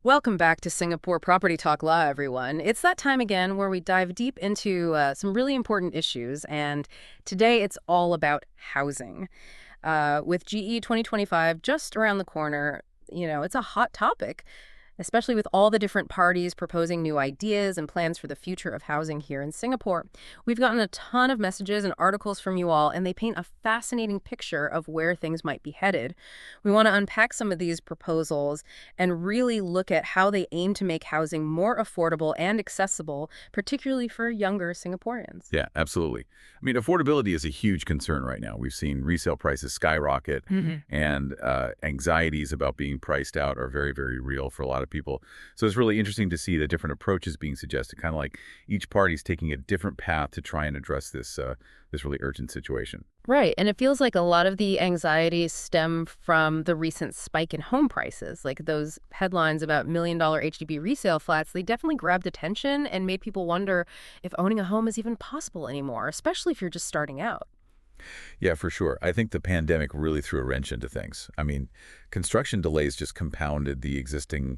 Welcome back to Singapore Property Talk Law, everyone. It's that time again where we dive deep into some really important issues, and today it's all about housing. With GE 2025 just around the corner, it's a hot topic, especially with all the different parties proposing new ideas and plans for the future of housing here in Singapore. We've gotten a ton of messages and articles from you all, and they paint a fascinating picture of where things might be headed. We want to unpack some of these proposals and really look at how they aim to make housing more affordable and accessible, particularly for younger Singaporeans. Yeah, absolutely. I mean, affordability is a huge concern right now. We've seen resale prices skyrocket, and anxieties about being priced out are very, very real for a lot of people. So it's really interesting to see the different approaches being suggested, kind of like each party's taking a different path to try and address this really urgent situation. Right. And it feels like a lot of the anxieties stem from the recent spike in home prices. Like those headlines about $1 million HDB resale flats, they definitely grabbed attention and made people wonder if owning a home is even possible anymore, especially if you're just starting out. Yeah, for sure. I think the pandemic really threw a wrench into things. I mean, construction delays just compounded the existing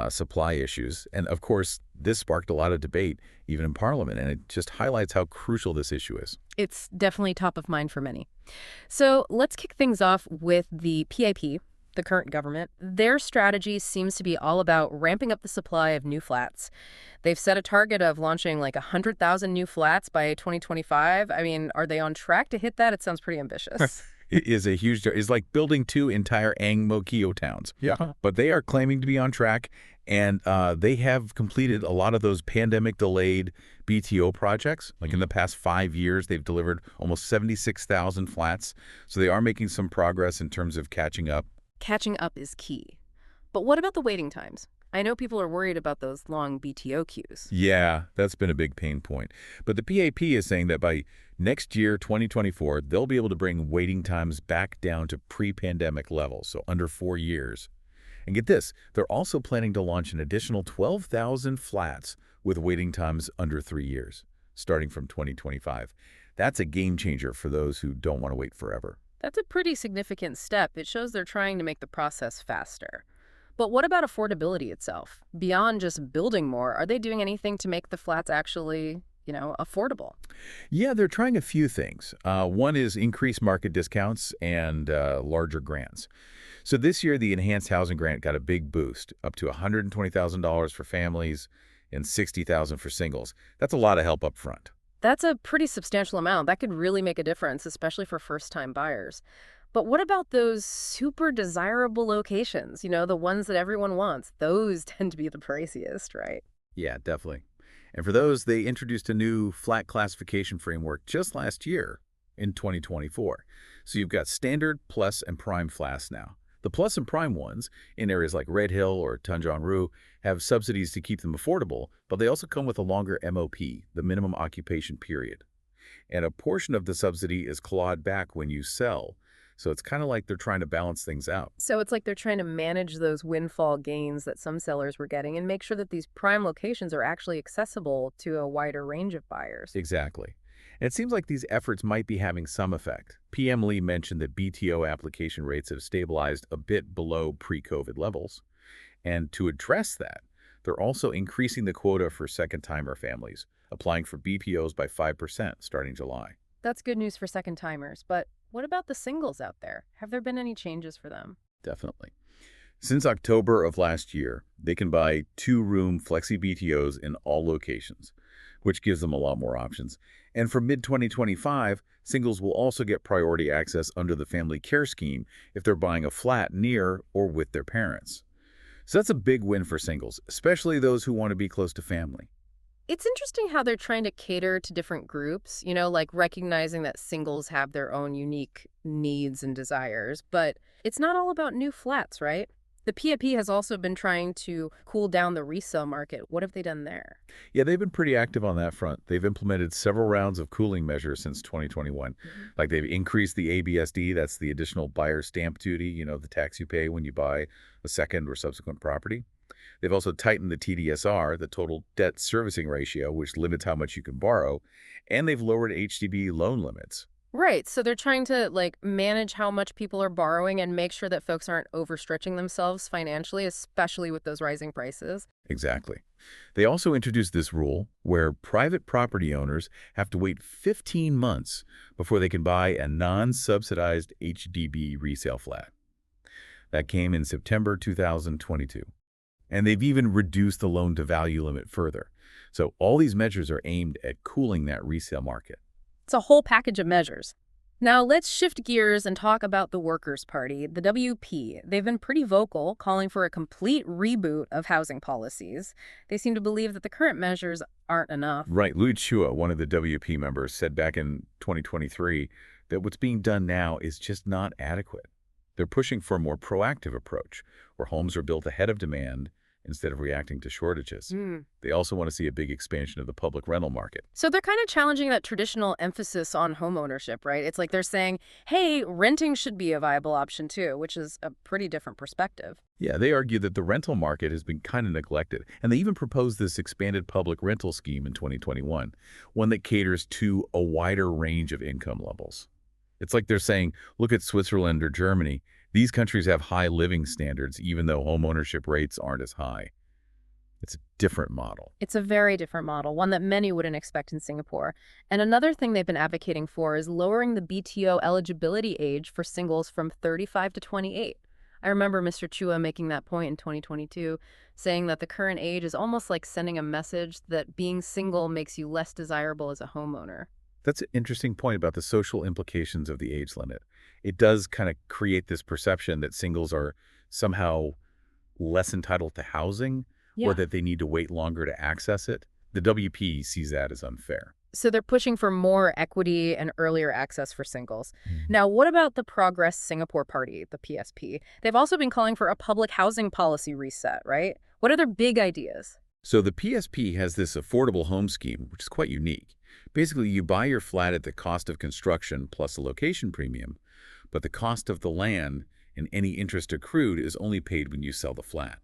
supply issues. And of course, this sparked a lot of debate, even in Parliament, and it just highlights how crucial this issue is. It's definitely top of mind for many. So let's kick things off with the PAP, the current government. Their strategy seems to be all about ramping up the supply of new flats. They've set a target of launching like 100,000 new flats by 2025. I mean, are they on track to hit that? It sounds pretty ambitious. It is a huge, it's like building two entire Ang Mo Kio towns. Yeah. But they are claiming to be on track, and they have completed a lot of those pandemic-delayed BTO projects. Like in the past 5 years, they've delivered almost 76,000 flats. So they are making some progress in terms of catching up. Catching up is key. But what about the waiting times? I know people are worried about those long BTO queues. Yeah, that's been a big pain point. But the PAP is saying that by next year, 2024, they'll be able to bring waiting times back down to pre-pandemic levels, so under 4 years. And get this, they're also planning to launch an additional 12,000 flats with waiting times under 3 years, starting from 2025. That's a game changer for those who don't want to wait forever. That's a pretty significant step. It shows they're trying to make the process faster. But what about affordability itself? Beyond just building more, are they doing anything to make the flats actually, affordable? Yeah, they're trying a few things. One is increased market discounts and larger grants. So this year, the Enhanced Housing Grant got a big boost, up to $120,000 for families and $60,000 for singles. That's a lot of help up front. That's a pretty substantial amount. That could really make a difference, especially for first-time buyers. But what about those super desirable locations, the ones that everyone wants? Those tend to be the priciest, right? Yeah, definitely. And for those, they introduced a new flat classification framework just last year in 2024. So you've got standard, plus, and prime flats now. The plus and prime ones, in areas like Red Hill or Tanjong Rhu, have subsidies to keep them affordable, but they also come with a longer MOP, the minimum occupation period. And a portion of the subsidy is clawed back when you sell. So it's kind of like they're trying to balance things out. So it's like they're trying to manage those windfall gains that some sellers were getting and make sure that these prime locations are actually accessible to a wider range of buyers. Exactly. And it seems like these efforts might be having some effect. PM Lee mentioned that BTO application rates have stabilized a bit below pre-COVID levels. And to address that, they're also increasing the quota for second-timer families, applying for BPOs by 5% starting July. That's good news for second-timers, but what about the singles out there? Have there been any changes for them? Definitely. Since October of last year, they can buy 2-room flexi BTOs in all locations, which gives them a lot more options. And from mid-2025, singles will also get priority access under the family care scheme if they're buying a flat near or with their parents. So that's a big win for singles, especially those who want to be close to family. It's interesting how they're trying to cater to different groups, like recognizing that singles have their own unique needs and desires, but it's not all about new flats, right? The PAP has also been trying to cool down the resale market. What have they done there? Yeah, they've been pretty active on that front. They've implemented several rounds of cooling measures since 2021. Like they've increased the ABSD, that's the additional buyer stamp duty, the tax you pay when you buy a second or subsequent property. They've also tightened the TDSR, the total debt servicing ratio, which limits how much you can borrow, and they've lowered HDB loan limits. Right. So they're trying to manage how much people are borrowing and make sure that folks aren't overstretching themselves financially, especially with those rising prices. Exactly. They also introduced this rule where private property owners have to wait 15 months before they can buy a non-subsidized HDB resale flat. That came in September 2022. And they've even reduced the loan-to-value limit further. So all these measures are aimed at cooling that resale market. It's a whole package of measures. Now, let's shift gears and talk about the Workers' Party, the WP. They've been pretty vocal, calling for a complete reboot of housing policies. They seem to believe that the current measures aren't enough. Right, Louis Chua, one of the WP members, said back in 2023 that what's being done now is just not adequate. They're pushing for a more proactive approach, where homes are built ahead of demand instead of reacting to shortages. Hmm. They also want to see a big expansion of the public rental market. So they're kind of challenging that traditional emphasis on homeownership, right? It's like they're saying, hey, renting should be a viable option too, which is a pretty different perspective. Yeah, they argue that the rental market has been kind of neglected, and they even proposed this expanded public rental scheme in 2021, one that caters to a wider range of income levels. It's like they're saying, look at Switzerland or Germany. These countries have high living standards, even though homeownership rates aren't as high. It's a different model. It's a very different model, one that many wouldn't expect in Singapore. And another thing they've been advocating for is lowering the BTO eligibility age for singles from 35 to 28. I remember Mr. Chua making that point in 2022, saying that the current age is almost like sending a message that being single makes you less desirable as a homeowner. That's an interesting point about the social implications of the age limit. It does kind of create this perception that singles are somehow less entitled to housing or Yeah. that they need to wait longer to access it. The WP sees that as unfair. So they're pushing for more equity and earlier access for singles. Mhm. Now, what about the Progress Singapore Party, the PSP? They've also been calling for a public housing policy reset, right? What are their big ideas? So the PSP has this affordable home scheme, which is quite unique. Basically, you buy your flat at the cost of construction plus a location premium, but the cost of the land and any interest accrued is only paid when you sell the flat.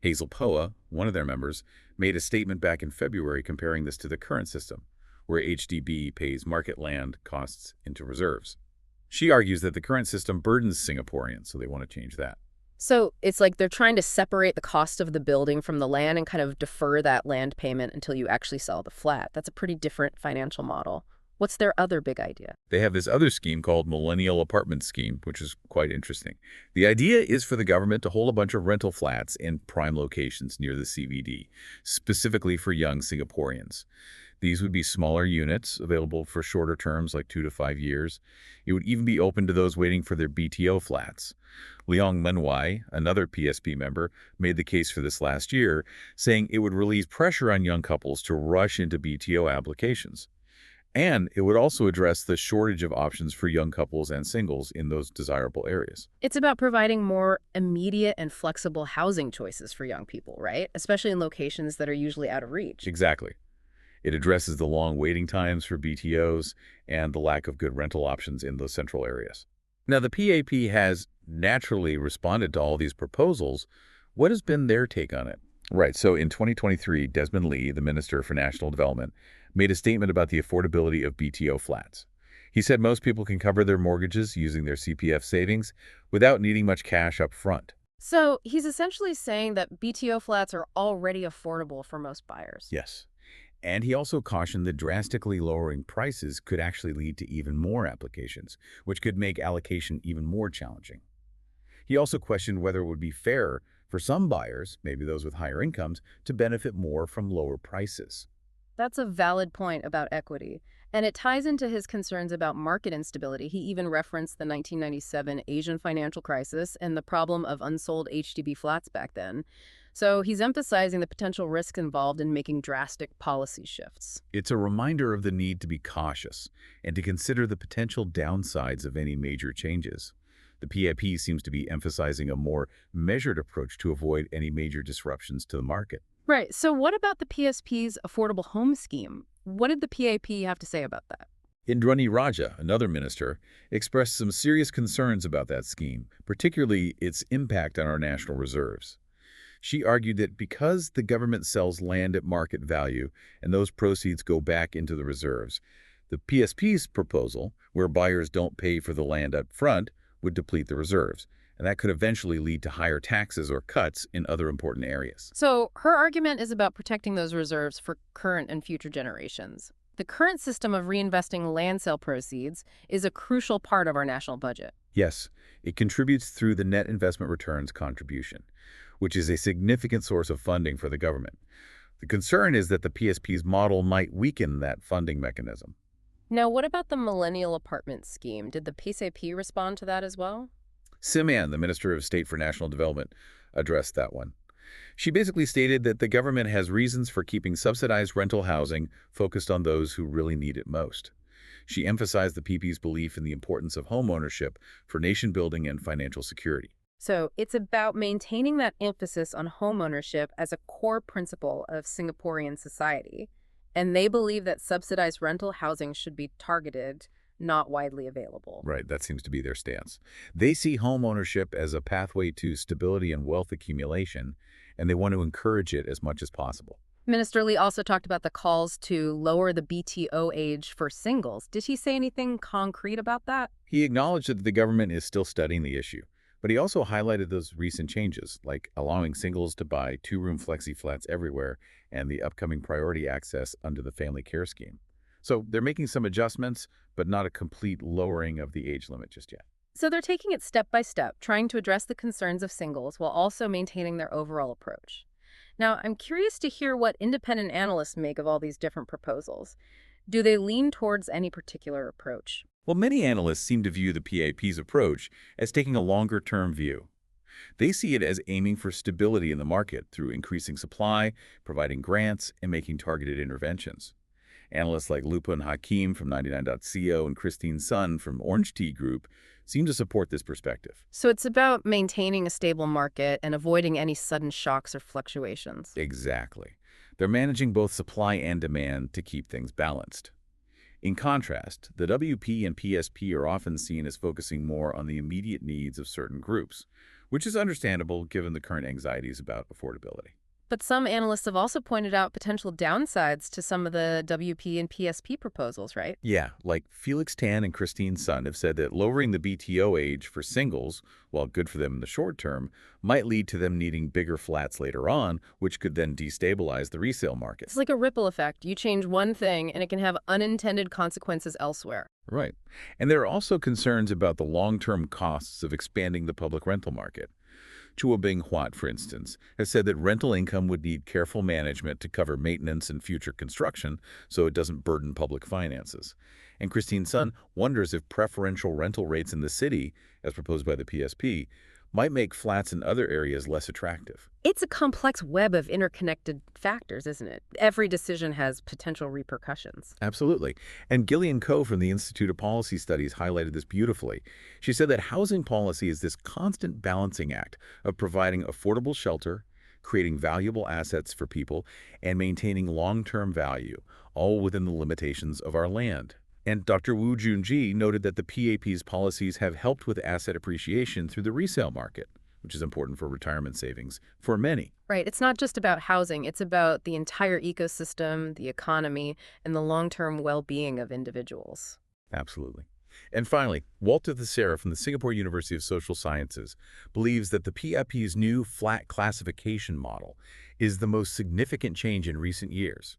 Hazel Poa, one of their members, made a statement back in February comparing this to the current system, where HDB pays market land costs into reserves. She argues that the current system burdens Singaporeans, so they want to change that. So it's like they're trying to separate the cost of the building from the land and kind of defer that land payment until you actually sell the flat. That's a pretty different financial model. What's their other big idea? They have this other scheme called Millennial Apartment Scheme, which is quite interesting. The idea is for the government to hold a bunch of rental flats in prime locations near the CBD, specifically for young Singaporeans. These would be smaller units, available for shorter terms like 2 to 5 years. It would even be open to those waiting for their BTO flats. Leong Menwai, another PSP member, made the case for this last year, saying it would relieve pressure on young couples to rush into BTO applications. And it would also address the shortage of options for young couples and singles in those desirable areas. It's about providing more immediate and flexible housing choices for young people, right? Especially in locations that are usually out of reach. Exactly. It addresses the long waiting times for BTOs and the lack of good rental options in those central areas. Now, the PAP has naturally responded to all these proposals. What has been their take on it? Right. So in 2023, Desmond Lee, the Minister for National Development, made a statement about the affordability of BTO flats. He said most people can cover their mortgages using their CPF savings without needing much cash up front. So he's essentially saying that BTO flats are already affordable for most buyers. Yes. And he also cautioned that drastically lowering prices could actually lead to even more applications, which could make allocation even more challenging. He also questioned whether it would be fair for some buyers, maybe those with higher incomes, to benefit more from lower prices. That's a valid point about equity. And it ties into his concerns about market instability. He even referenced the 1997 Asian financial crisis and the problem of unsold HDB flats back then. So he's emphasizing the potential risk involved in making drastic policy shifts. It's a reminder of the need to be cautious and to consider the potential downsides of any major changes. The PIP seems to be emphasizing a more measured approach to avoid any major disruptions to the market. Right. So what about the PSP's affordable home scheme? What did the PAP have to say about that? Indrani Raja, another minister, expressed some serious concerns about that scheme, particularly its impact on our national reserves. She argued that because the government sells land at market value and those proceeds go back into the reserves, The PSP's proposal, where buyers don't pay for the land up front, would deplete the reserves, and that could eventually lead to higher taxes or cuts in other important areas. So her argument is about protecting those reserves for current and future generations. The current system of reinvesting land sale proceeds is a crucial part of our national budget. Yes, it contributes through the net investment returns contribution, which is a significant source of funding for the government. The concern is that the PSP's model might weaken that funding mechanism. Now, what about the millennial apartment scheme? Did the PSP respond to that as well? Siman, the Minister of State for National Development, addressed that one. She basically stated that the government has reasons for keeping subsidized rental housing focused on those who really need it most. She emphasized the PP's belief in the importance of homeownership for nation building and financial security. So it's about maintaining that emphasis on homeownership as a core principle of Singaporean society. And they believe that subsidized rental housing should be targeted, not widely available. Right, that seems to be their stance. They see home ownership as a pathway to stability and wealth accumulation, and they want to encourage it as much as possible. Minister Lee also talked about the calls to lower the BTO age for singles. Did he say anything concrete about that? He acknowledged that the government is still studying the issue, but he also highlighted those recent changes, like allowing singles to buy two-room flexi flats everywhere and the upcoming priority access under the family care scheme. So they're making some adjustments, but not a complete lowering of the age limit just yet. So they're taking it step by step, trying to address the concerns of singles while also maintaining their overall approach. Now, I'm curious to hear what independent analysts make of all these different proposals. Do they lean towards any particular approach? Well, many analysts seem to view the PAP's approach as taking a longer-term view. They see it as aiming for stability in the market through increasing supply, providing grants, and making targeted interventions. Analysts like Lupa and Hakim from 99.co and Christine Sun from Orange Tea Group seem to support this perspective. So it's about maintaining a stable market and avoiding any sudden shocks or fluctuations. Exactly. They're managing both supply and demand to keep things balanced. In contrast, the WP and PSP are often seen as focusing more on the immediate needs of certain groups, which is understandable given the current anxieties about affordability. But some analysts have also pointed out potential downsides to some of the WP and PSP proposals, right? Yeah, like Felix Tan and Christine Sun have said that lowering the BTO age for singles, while good for them in the short term, might lead to them needing bigger flats later on, which could then destabilize the resale market. It's like a ripple effect. You change one thing and it can have unintended consequences elsewhere. Right. And there are also concerns about the long-term costs of expanding the public rental market. Chua Bing Huat, for instance, has said that rental income would need careful management to cover maintenance and future construction so it doesn't burden public finances. And Christine Sun wonders if preferential rental rates in the city, as proposed by the PSP, might make flats in other areas less attractive. It's a complex web of interconnected factors, isn't it? Every decision has potential repercussions. Absolutely. And Gillian Coe from the Institute of Policy Studies highlighted this beautifully. She said that housing policy is this constant balancing act of providing affordable shelter, creating valuable assets for people, and maintaining long-term value, all within the limitations of our land. And Dr. Wu Junji noted that the PAP's policies have helped with asset appreciation through the resale market, which is important for retirement savings for many. Right. It's not just about housing. It's about the entire ecosystem, the economy, and the long-term well-being of individuals. Absolutely. And finally, Walter Teixeira from the Singapore University of Social Sciences believes that the PAP's new flat classification model is the most significant change in recent years.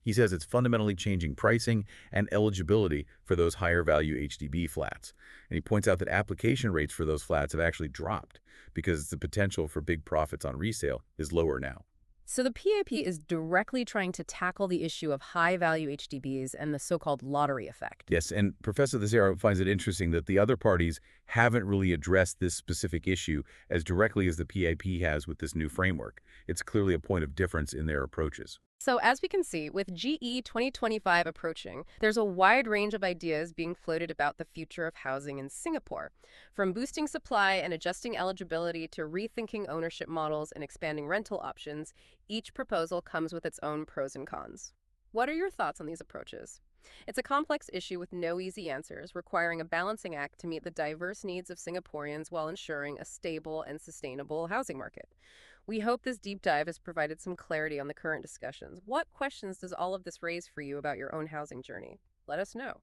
He says it's fundamentally changing pricing and eligibility for those higher value HDB flats. And he points out that application rates for those flats have actually dropped because the potential for big profits on resale is lower now. So the PAP is directly trying to tackle the issue of high-value HDBs and the so-called lottery effect. Yes, and Professor Teixeira finds it interesting that the other parties haven't really addressed this specific issue as directly as the PAP has with this new framework. It's clearly a point of difference in their approaches. So as we can see, with GE 2025 approaching, there's a wide range of ideas being floated about the future of housing in Singapore. From boosting supply and adjusting eligibility to rethinking ownership models and expanding rental options, each proposal comes with its own pros and cons. What are your thoughts on these approaches? It's a complex issue with no easy answers, requiring a balancing act to meet the diverse needs of Singaporeans while ensuring a stable and sustainable housing market. We hope this deep dive has provided some clarity on the current discussions. What questions does all of this raise for you about your own housing journey? let us know.